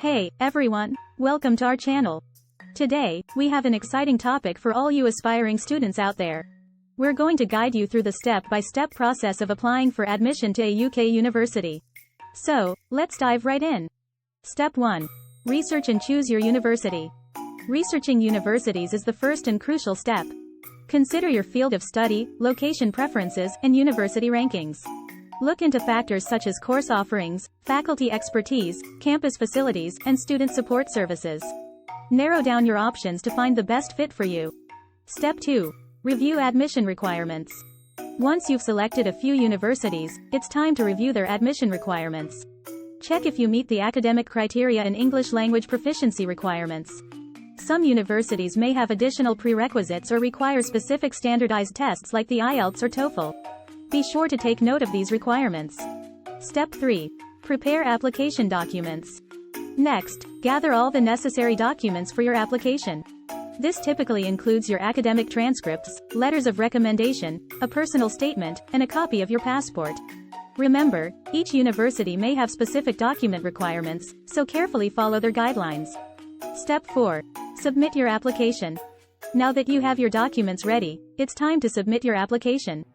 Hey, everyone, welcome to our channel. Today, we have an exciting topic for all you aspiring students out there. We're going to guide you through the step-by-step process of applying for admission to a UK university. So, let's dive right in. Step 1. Research and choose your university. Researching universities is the first and crucial step. Consider your field of study, location preferences, and university rankings. Look into factors such as course offerings, faculty expertise, campus facilities, and student support services. Narrow down your options to find the best fit for you. Step 2. Review admission requirements. Once you've selected a few universities, it's time to review their admission requirements. Check if you meet the academic criteria and English language proficiency requirements. Some universities may have additional prerequisites or require specific standardized tests like the IELTS or TOEFL. Be sure to take note of these requirements. Step 3. Prepare application documents. Next, gather all the necessary documents for your application. This typically includes your academic transcripts, letters of recommendation, a personal statement, and a copy of your passport. Remember, each university may have specific document requirements, so carefully follow their guidelines. Step 4. Submit your application. Now that you have your documents ready, it's time to submit your application.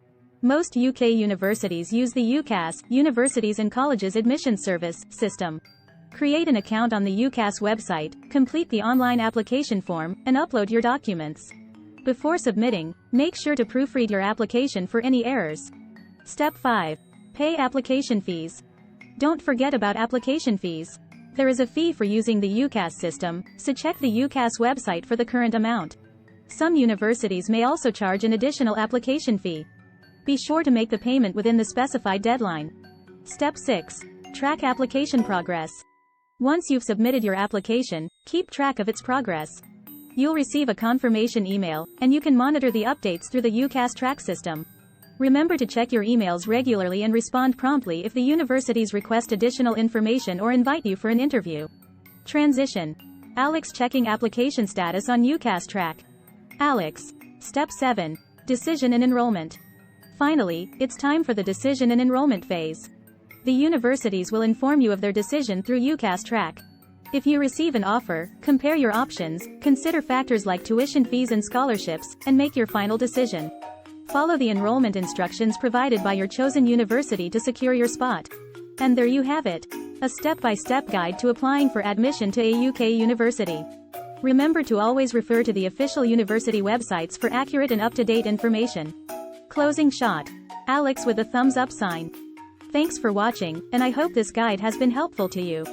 Most UK universities use the UCAS, Universities and Colleges Admissions Service, system. Create an account on the UCAS website, complete the online application form, and upload your documents. Before submitting, make sure to proofread your application for any errors. Step 5. Pay application fees. Don't forget about application fees. There is a fee for using the UCAS system, so check the UCAS website for the current amount. Some universities may also charge an additional application fee. Be sure to make the payment within the specified deadline. Step 6. Track application progress. Once you've submitted your application, keep track of its progress. You'll receive a confirmation email, and you can monitor the updates through the UCAS track system. Remember to check your emails regularly and respond promptly if the universities request additional information or invite you for an interview. Transition. ALEX checking application status on UCAS track. ALEX. Step 7. Decision and enrollment. Finally, it's time for the decision and enrollment phase. The universities will inform you of their decision through UCAS track. If you receive an offer, compare your options, consider factors like tuition fees and scholarships, and make your final decision. Follow the enrollment instructions provided by your chosen university to secure your spot. And there you have it. A step-by-step guide to applying for admission to a UK university. Remember to always refer to the official university websites for accurate and up-to-date information. Closing shot. ALEX with a thumbs up sign. Thanks for watching, and I hope this guide has been helpful to you.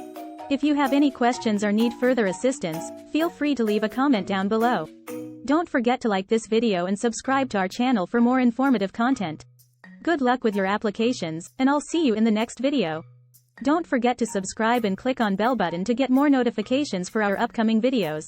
If you have any questions or need further assistance, feel free to leave a comment down below. Don't forget to like this video and subscribe to our channel for more informative content. Good luck with your applications, and I'll see you in the next video. Don't forget to subscribe and click on bell button to get more notifications for our upcoming videos.